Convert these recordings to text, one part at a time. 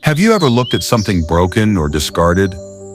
Have you ever looked at something broken or discarded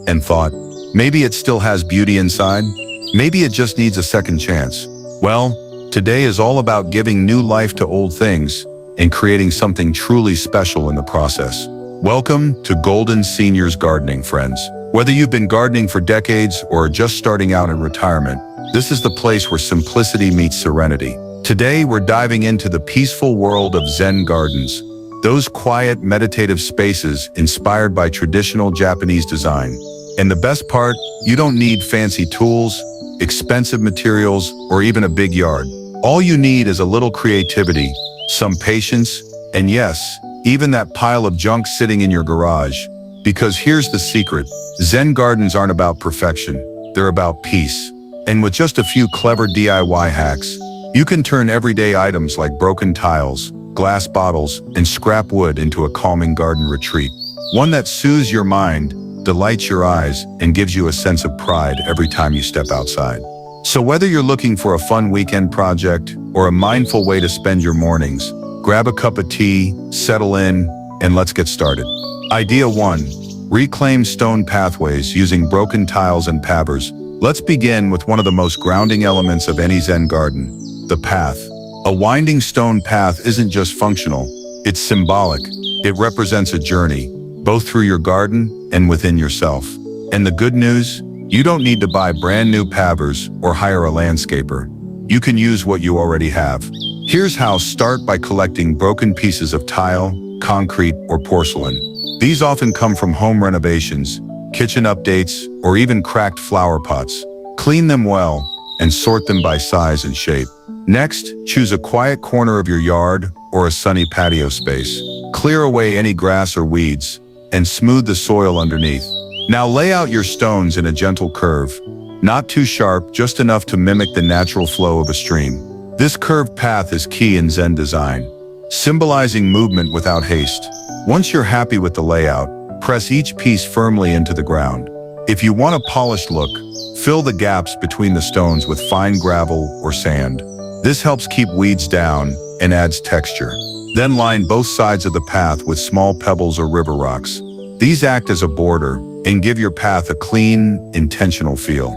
and thought, maybe it still has beauty inside? Maybe it just needs a second chance? Well, today is all about giving new life to old things and creating something truly special in the process. Welcome to Golden Seniors Gardening, friends. Whether you've been gardening for decades or are just starting out in retirement, this is the place where simplicity meets serenity. Today, we're diving into the peaceful world of Zen gardens, those quiet, meditative spaces inspired by traditional Japanese design. And the best part, you don't need fancy tools, expensive materials, or even a big yard. All you need is a little creativity, some patience, and yes, even that pile of junk sitting in your garage. Because here's the secret, Zen gardens aren't about perfection, they're about peace. And with just a few clever DIY hacks, you can turn everyday items like broken tiles, glass bottles, and scrap wood into a calming garden retreat. One that soothes your mind, delights your eyes, and gives you a sense of pride every time you step outside. So whether you're looking for a fun weekend project or a mindful way to spend your mornings, grab a cup of tea, settle in, and let's get started. Idea 1. Reclaim stone pathways using broken tiles and pavers. Let's begin with one of the most grounding elements of any Zen garden, the path. A winding stone path isn't just functional, it's symbolic. It represents a journey, both through your garden and within yourself. And the good news? You don't need to buy brand new pavers or hire a landscaper. You can use what you already have. Here's how. Start by collecting broken pieces of tile, concrete, or porcelain. These often come from home renovations, kitchen updates, or even cracked flower pots. Clean them well and sort them by size and shape. Next, choose a quiet corner of your yard or a sunny patio space. Clear away any grass or weeds and smooth the soil underneath. Now lay out your stones in a gentle curve, not too sharp, just enough to mimic the natural flow of a stream. This curved path is key in Zen design, symbolizing movement without haste. Once you're happy with the layout, press each piece firmly into the ground. If you want a polished look, fill the gaps between the stones with fine gravel or sand. This helps keep weeds down and adds texture. Then line both sides of the path with small pebbles or river rocks. These act as a border and give your path a clean, intentional feel.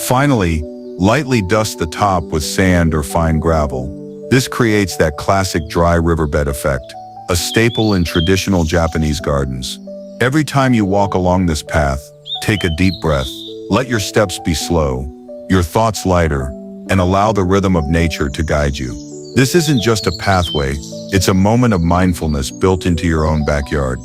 Finally, lightly dust the top with sand or fine gravel. This creates that classic dry riverbed effect, a staple in traditional Japanese gardens. Every time you walk along this path, take a deep breath. Let your steps be slow, your thoughts lighter, and allow the rhythm of nature to guide you. This isn't just a pathway, it's a moment of mindfulness built into your own backyard.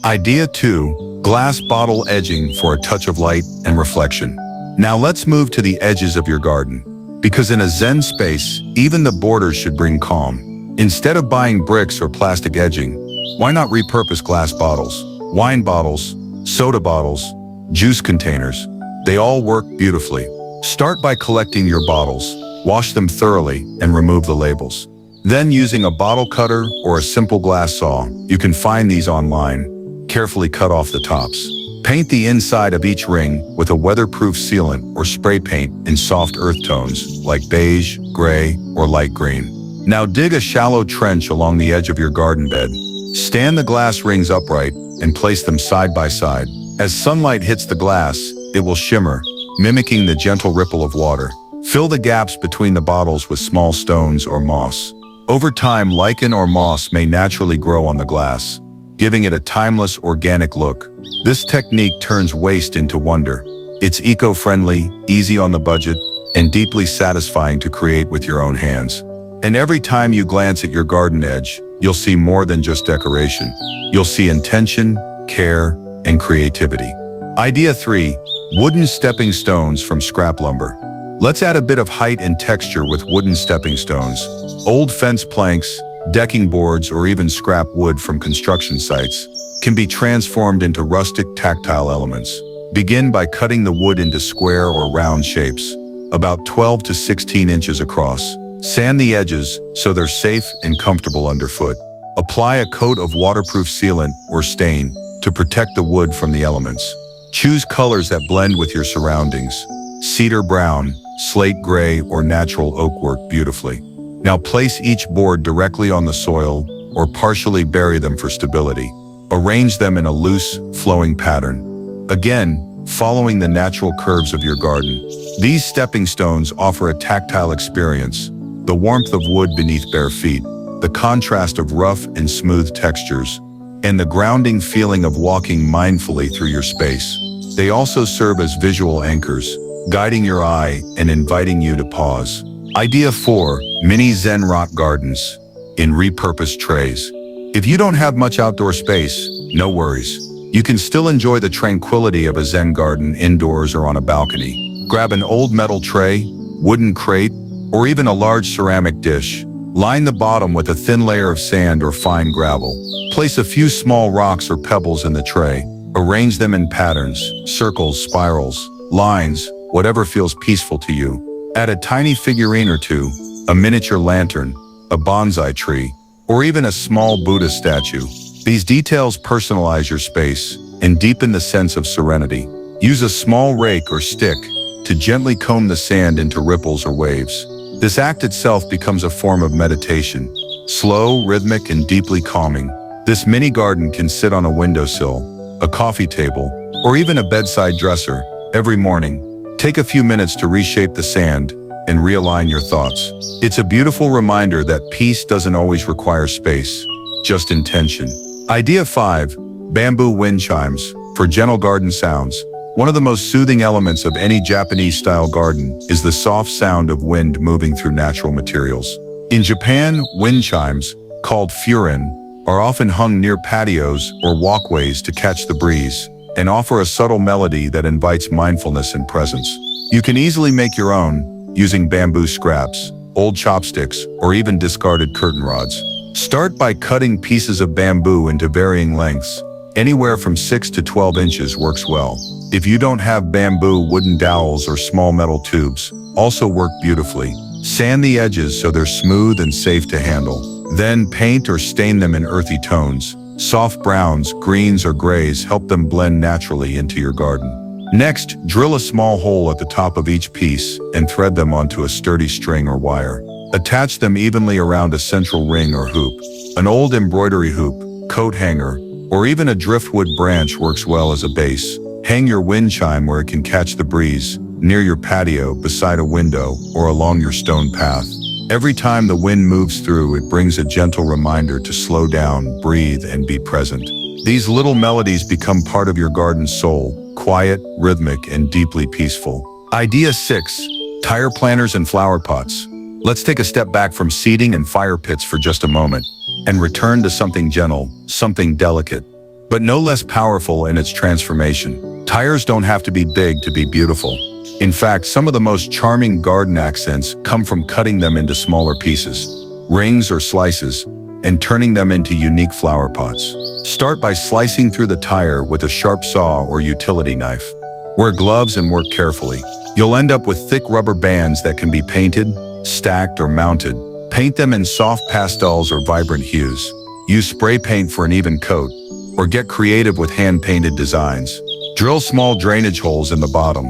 Idea 2. Glass bottle edging for a touch of light and reflection. Now let's move to the edges of your garden. Because in a Zen space, even the borders should bring calm. Instead of buying bricks or plastic edging, why not repurpose glass bottles, wine bottles, soda bottles, juice containers? They all work beautifully. Start by collecting your bottles, wash them thoroughly, and remove the labels. Then, using a bottle cutter or a simple glass saw, you can find these online, carefully cut off the tops. Paint the inside of each ring with a weatherproof sealant or spray paint in soft earth tones like beige, gray, or light green. Now dig a shallow trench along the edge of your garden bed. Stand the glass rings upright and place them side by side. As sunlight hits the glass, it will shimmer, mimicking the gentle ripple of water. Fill the gaps between the bottles with small stones or moss. Over time, lichen or moss may naturally grow on the glass, giving it a timeless, organic look. This technique turns waste into wonder. It's eco-friendly, easy on the budget, and deeply satisfying to create with your own hands. And every time you glance at your garden edge, you'll see more than just decoration. You'll see intention, care, and creativity. Idea 3. Wooden stepping stones from scrap lumber. Let's add a bit of height and texture with wooden stepping stones. Old fence planks, decking boards, or even scrap wood from construction sites can be transformed into rustic, tactile elements. Begin by cutting the wood into square or round shapes, about 12 to 16 inches across. Sand the edges so they're safe and comfortable underfoot. Apply a coat of waterproof sealant or stain to protect the wood from the elements. Choose colors that blend with your surroundings. Cedar brown, slate gray, or natural oak work beautifully. Now place each board directly on the soil or partially bury them for stability. Arrange them in a loose, flowing pattern. Again, following the natural curves of your garden. These stepping stones offer a tactile experience, the warmth of wood beneath bare feet, the contrast of rough and smooth textures, and the grounding feeling of walking mindfully through your space. They also serve as visual anchors, guiding your eye and inviting you to pause. Idea 4. Mini Zen rock gardens in repurposed trays. If you don't have much outdoor space, no worries. You can still enjoy the tranquility of a Zen garden indoors or on a balcony. Grab an old metal tray, wooden crate, or even a large ceramic dish. Line the bottom with a thin layer of sand or fine gravel. Place a few small rocks or pebbles in the tray. Arrange them in patterns, circles, spirals, lines, whatever feels peaceful to you. Add a tiny figurine or two, a miniature lantern, a bonsai tree, or even a small Buddha statue. These details personalize your space and deepen the sense of serenity. Use a small rake or stick to gently comb the sand into ripples or waves. This act itself becomes a form of meditation, slow, rhythmic, and deeply calming. This mini garden can sit on a windowsill, a coffee table, or even a bedside dresser. Every morning, take a few minutes to reshape the sand and realign your thoughts. It's a beautiful reminder that peace doesn't always require space, just intention. Idea 5. Bamboo wind chimes for gentle garden sounds. One of the most soothing elements of any Japanese-style garden is the soft sound of wind moving through natural materials. In Japan, wind chimes, called furin, are often hung near patios or walkways to catch the breeze and offer a subtle melody that invites mindfulness and presence. You can easily make your own using bamboo scraps, old chopsticks, or even discarded curtain rods. Start by cutting pieces of bamboo into varying lengths. Anywhere from 6 to 12 inches works well. If you don't have bamboo, wooden dowels or small metal tubes also work beautifully. Sand the edges so they're smooth and safe to handle. Then paint or stain them in earthy tones. Soft browns, greens, or grays help them blend naturally into your garden. Next, drill a small hole at the top of each piece and thread them onto a sturdy string or wire. Attach them evenly around a central ring or hoop. An old embroidery hoop, coat hanger, or even a driftwood branch works well as a base. Hang your wind chime where it can catch the breeze, near your patio, beside a window, or along your stone path. Every time the wind moves through, it brings a gentle reminder to slow down, breathe, and be present. These little melodies become part of your garden's soul, quiet, rhythmic, and deeply peaceful. Idea 6. Tire planters and flower pots. Let's take a step back from seeding and fire pits for just a moment and return to something gentle, something delicate, but no less powerful in its transformation. Tires don't have to be big to be beautiful. In fact, some of the most charming garden accents come from cutting them into smaller pieces, rings or slices, and turning them into unique flower pots. Start by slicing through the tire with a sharp saw or utility knife. Wear gloves and work carefully. You'll end up with thick rubber bands that can be painted, stacked, or mounted. Paint them in soft pastels or vibrant hues. Use spray paint for an even coat, or get creative with hand-painted designs. Drill small drainage holes in the bottom.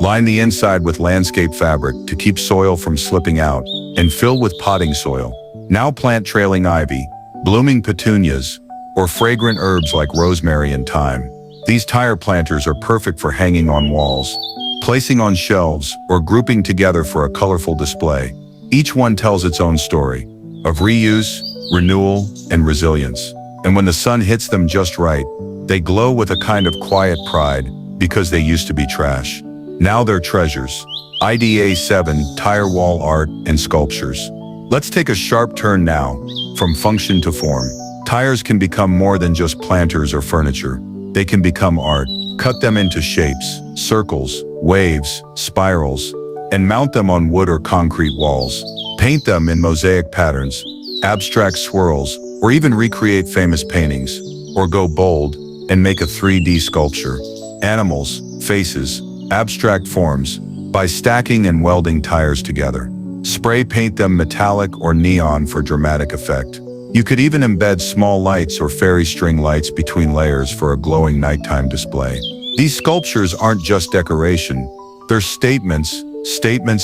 Line the inside with landscape fabric to keep soil from slipping out, and fill with potting soil. Now plant trailing ivy, blooming petunias, or fragrant herbs like rosemary and thyme. These tire planters are perfect for hanging on walls, placing on shelves, or grouping together for a colorful display. Each one tells its own story of reuse, renewal, and resilience. And when the sun hits them just right, they glow with a kind of quiet pride because they used to be trash. Now they're treasures. Idea 7. Tire wall art and sculptures. Let's take a sharp turn now, from function to form. Tires can become more than just planters or furniture. They can become art. Cut them into shapes, circles, waves, spirals, and mount them on wood or concrete walls. Paint them in mosaic patterns, abstract swirls, or even recreate famous paintings. Or go bold and make a 3D sculpture. Animals, faces, abstract forms, by stacking and welding tires together. Spray paint them metallic or neon for dramatic effect. You could even embed small lights or fairy string lights between layers for a glowing nighttime display. These sculptures aren't just decoration. They're statements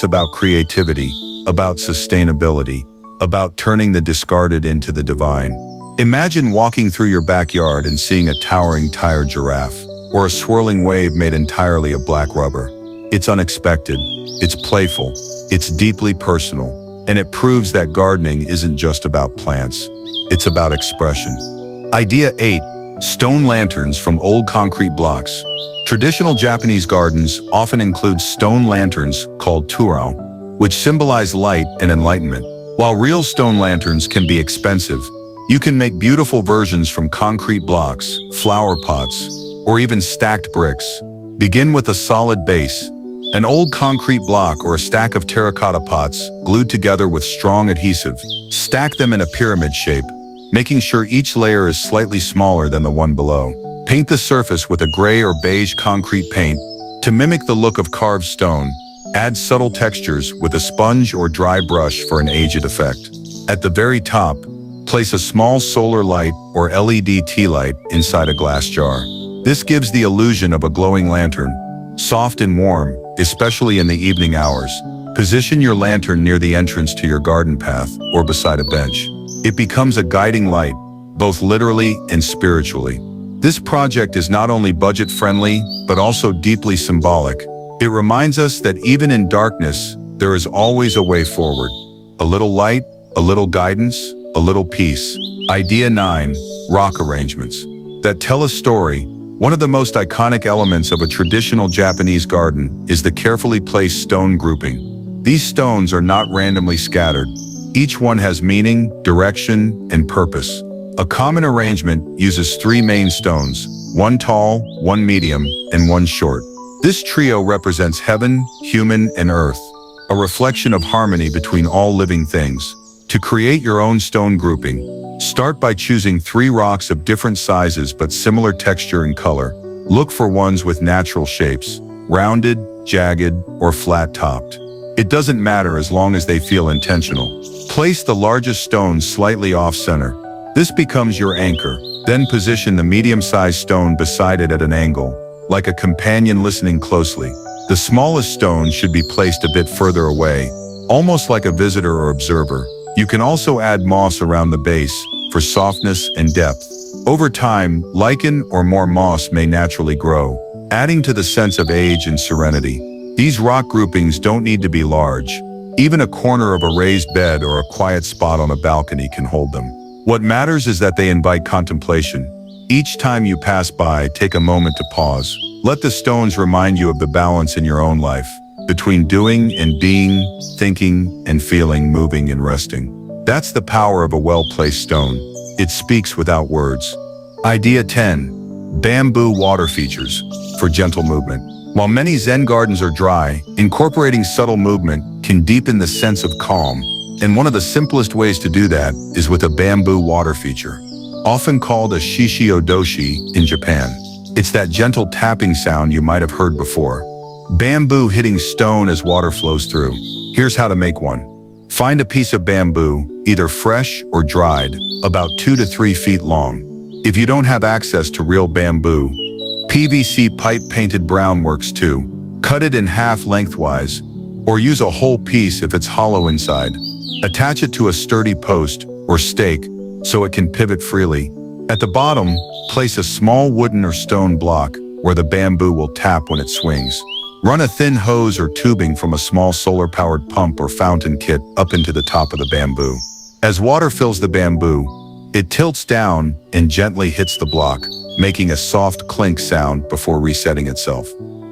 about creativity, about sustainability, about turning the discarded into the divine. Imagine walking through your backyard and seeing a towering tired giraffe, or a swirling wave made entirely of black rubber. It's unexpected, it's playful, it's deeply personal, and it proves that gardening isn't just about plants, it's about expression. Idea 8. Stone lanterns from old concrete blocks. Traditional Japanese gardens often include stone lanterns called turao, which symbolize light and enlightenment. While real stone lanterns can be expensive, you can make beautiful versions from concrete blocks, flower pots, or even stacked bricks. Begin with a solid base, an old concrete block or a stack of terracotta pots glued together with strong adhesive. Stack them in a pyramid shape, making sure each layer is slightly smaller than the one below. Paint the surface with a gray or beige concrete paint to mimic the look of carved stone. Add subtle textures with a sponge or dry brush for an aged effect. At the very top, place a small solar light or LED tea light inside a glass jar. This gives the illusion of a glowing lantern, soft and warm, especially in the evening hours. Position your lantern near the entrance to your garden path or beside a bench. It becomes a guiding light, both literally and spiritually. This project is not only budget-friendly, but also deeply symbolic. It reminds us that even in darkness, there is always a way forward. A little light, a little guidance, a little peace. Idea 9. Rock arrangements that tell a story. One of the most iconic elements of a traditional Japanese garden is the carefully placed stone grouping. These stones are not randomly scattered. Each one has meaning, direction, and purpose. A common arrangement uses 3 main stones, one tall, one medium, and one short. This trio represents heaven, human, and earth, a reflection of harmony between all living things. To create your own stone grouping, start by choosing 3 rocks of different sizes but similar texture and color. Look for ones with natural shapes, rounded, jagged, or flat-topped. It doesn't matter as long as they feel intentional. Place the largest stone slightly off-center. This becomes your anchor. Then position the medium-sized stone beside it at an angle, like a companion listening closely. The smallest stone should be placed a bit further away, almost like a visitor or observer. You can also add moss around the base for softness and depth. Over time, lichen or more moss may naturally grow, adding to the sense of age and serenity. These rock groupings don't need to be large. Even a corner of a raised bed or a quiet spot on a balcony can hold them. What matters is that they invite contemplation. Each time you pass by, take a moment to pause. Let the stones remind you of the balance in your own life, between doing and being, thinking and feeling, moving and resting. That's the power of a well-placed stone. It speaks without words. Idea 10. Bamboo water features for gentle movement. While many Zen gardens are dry, incorporating subtle movement can deepen the sense of calm. And one of the simplest ways to do that is with a bamboo water feature, often called a shishi-odoshi in Japan. It's that gentle tapping sound you might have heard before. Bamboo hitting stone as water flows through. Here's how to make one. Find a piece of bamboo, either fresh or dried, about 2 to 3 feet long. If you don't have access to real bamboo, PVC pipe painted brown works too. Cut it in half lengthwise, or use a whole piece if it's hollow inside. Attach it to a sturdy post or stake so it can pivot freely. At the bottom, place a small wooden or stone block where the bamboo will tap when it swings. Run a thin hose or tubing from a small solar-powered pump or fountain kit up into the top of the bamboo. As water fills the bamboo, it tilts down and gently hits the block, making a soft clink sound before resetting itself.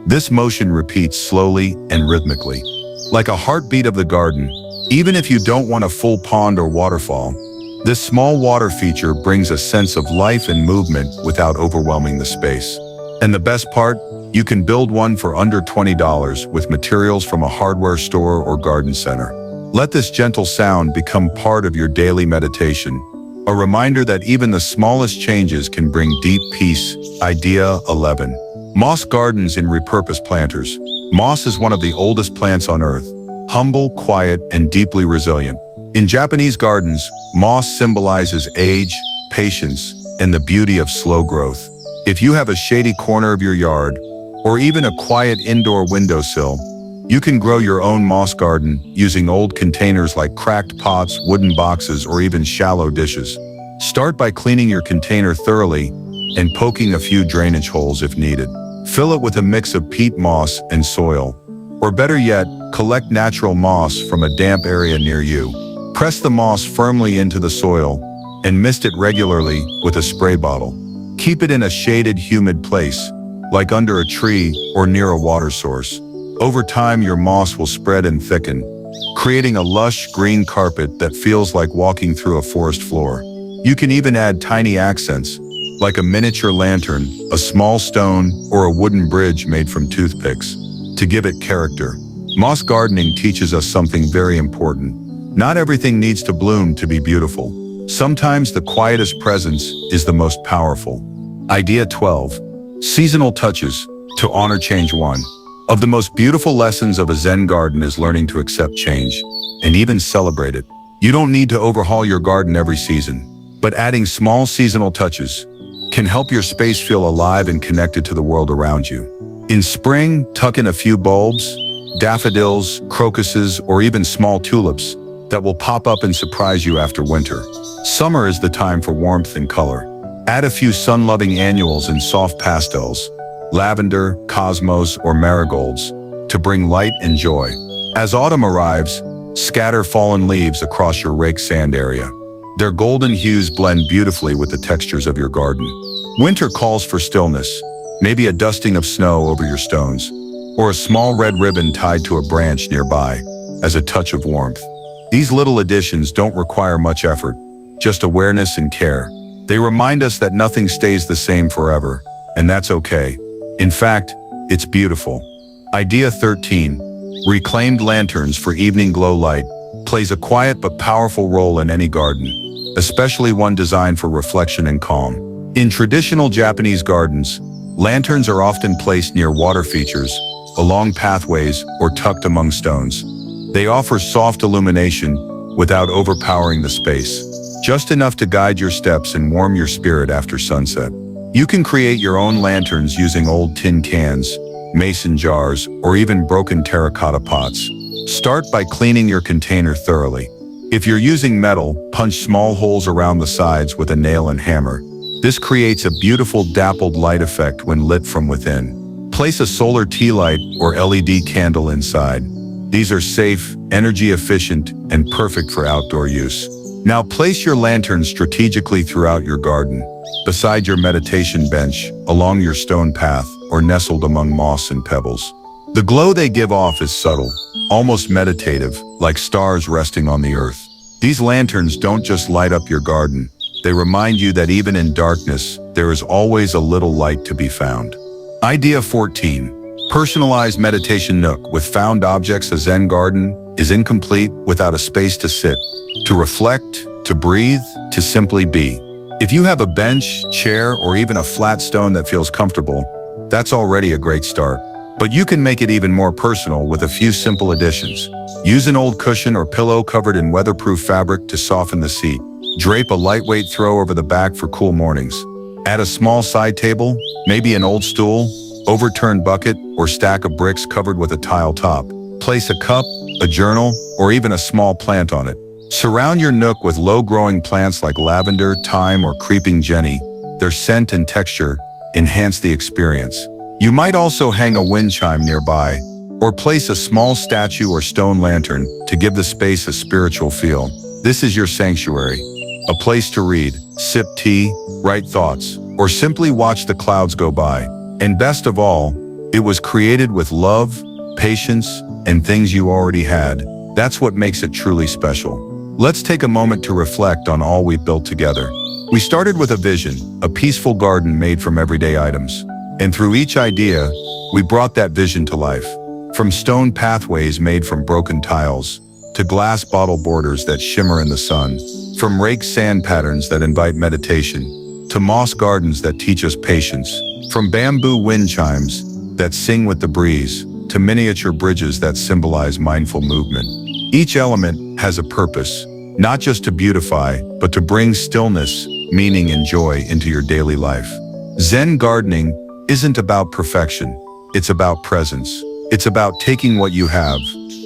This motion repeats slowly and rhythmically, like a heartbeat of the garden. Even if you don't want a full pond or waterfall, this small water feature brings a sense of life and movement without overwhelming the space. And the best part? You can build one for under $20 with materials from a hardware store or garden center. Let this gentle sound become part of your daily meditation, a reminder that even the smallest changes can bring deep peace. Idea 11. Moss gardens in repurpose planters. Moss is one of the oldest plants on earth, humble, quiet, and deeply resilient. In Japanese gardens, moss symbolizes age, patience, and the beauty of slow growth. If you have a shady corner of your yard, or even a quiet indoor windowsill, you can grow your own moss garden using old containers like cracked pots, wooden boxes, or even shallow dishes. Start by cleaning your container thoroughly and poking a few drainage holes if needed. Fill it with a mix of peat moss and soil. Or better yet, collect natural moss from a damp area near you. Press the moss firmly into the soil and mist it regularly with a spray bottle. Keep it in a shaded, humid place, like under a tree or near a water source. Over time, your moss will spread and thicken, creating a lush green carpet that feels like walking through a forest floor. You can even add tiny accents, like a miniature lantern, a small stone, or a wooden bridge made from toothpicks, to give it character. Moss gardening teaches us something very important. Not everything needs to bloom to be beautiful. Sometimes the quietest presence is the most powerful. Idea 12. Seasonal touches to honor change. 1 of the most beautiful lessons of a Zen garden is learning to accept change and even celebrate it. You don't need to overhaul your garden every season, but adding small seasonal touches can help your space feel alive and connected to the world around you. In spring, tuck in a few bulbs, daffodils, crocuses, or even small tulips that will pop up and surprise you after winter. Summer is the time for warmth and color. Add a few sun-loving annuals in soft pastels, lavender, cosmos, or marigolds, to bring light and joy. As autumn arrives, scatter fallen leaves across your raked sand area. Their golden hues blend beautifully with the textures of your garden. Winter calls for stillness, maybe a dusting of snow over your stones, or a small red ribbon tied to a branch nearby as a touch of warmth. These little additions don't require much effort, just awareness and care. They remind us that nothing stays the same forever, and that's okay. In fact, it's beautiful. Idea 13. Reclaimed lanterns for evening glow light plays a quiet but powerful role in any garden, especially one designed for reflection and calm. In traditional Japanese gardens, lanterns are often placed near water features, along pathways, or tucked among stones. They offer soft illumination without overpowering the space, just enough to guide your steps and warm your spirit after sunset. You can create your own lanterns using old tin cans, mason jars, or even broken terracotta pots. Start by cleaning your container thoroughly. If you're using metal, punch small holes around the sides with a nail and hammer. This creates a beautiful dappled light effect when lit from within. Place a solar tea light or LED candle inside. These are safe, energy efficient, and perfect for outdoor use. Now place your lanterns strategically throughout your garden, beside your meditation bench, along your stone path, or nestled among moss and pebbles. The glow they give off is subtle, almost meditative, like stars resting on the earth. These lanterns don't just light up your garden, they remind you that even in darkness, there is always a little light to be found. Idea 14. Personalized meditation nook with found objects. A Zen garden is incomplete without a space to sit, to reflect, to breathe, to simply be. If you have a bench, chair, or even a flat stone that feels comfortable, that's already a great start. But you can make it even more personal with a few simple additions. Use an old cushion or pillow covered in weatherproof fabric to soften the seat. Drape a lightweight throw over the back for cool mornings. Add a small side table, maybe an old stool, overturned bucket, or stack of bricks covered with a tile top. Place a cup, a journal, or even a small plant on it. Surround your nook with low-growing plants like lavender, thyme, or creeping jenny. Their scent and texture enhance the experience. You might also hang a wind chime nearby, or place a small statue or stone lantern to give the space a spiritual feel. This is your sanctuary, a place to read, sip tea, write thoughts, or simply watch the clouds go by. And best of all, it was created with love, patience, and things you already had. That's what makes it truly special. Let's take a moment to reflect on all we've built together. We started with a vision, a peaceful garden made from everyday items. And through each idea, we brought that vision to life. From stone pathways made from broken tiles, to glass bottle borders that shimmer in the sun, from raked sand patterns that invite meditation, to moss gardens that teach us patience, from bamboo wind chimes that sing with the breeze, to miniature bridges that symbolize mindful movement. Each element has a purpose, not just to beautify, but to bring stillness, meaning, and joy into your daily life. Zen gardening isn't about perfection, it's about presence. It's about taking what you have,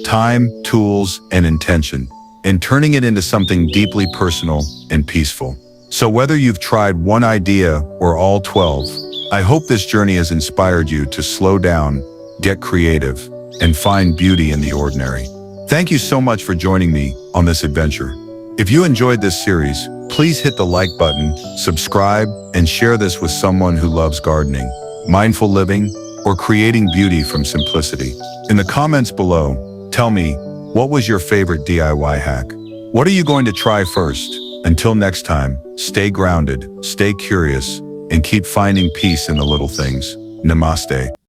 time, tools, and intention, and turning it into something deeply personal and peaceful. So whether you've tried one idea or all 12, I hope this journey has inspired you to slow down, get creative, and find beauty in the ordinary. Thank you so much for joining me on this adventure. If you enjoyed this series, please hit the like button, subscribe, and share this with someone who loves gardening, mindful living, or creating beauty from simplicity. In the comments below, tell me, what was your favorite DIY hack? What are you going to try first? Until next time, stay grounded, stay curious, and keep finding peace in the little things. Namaste.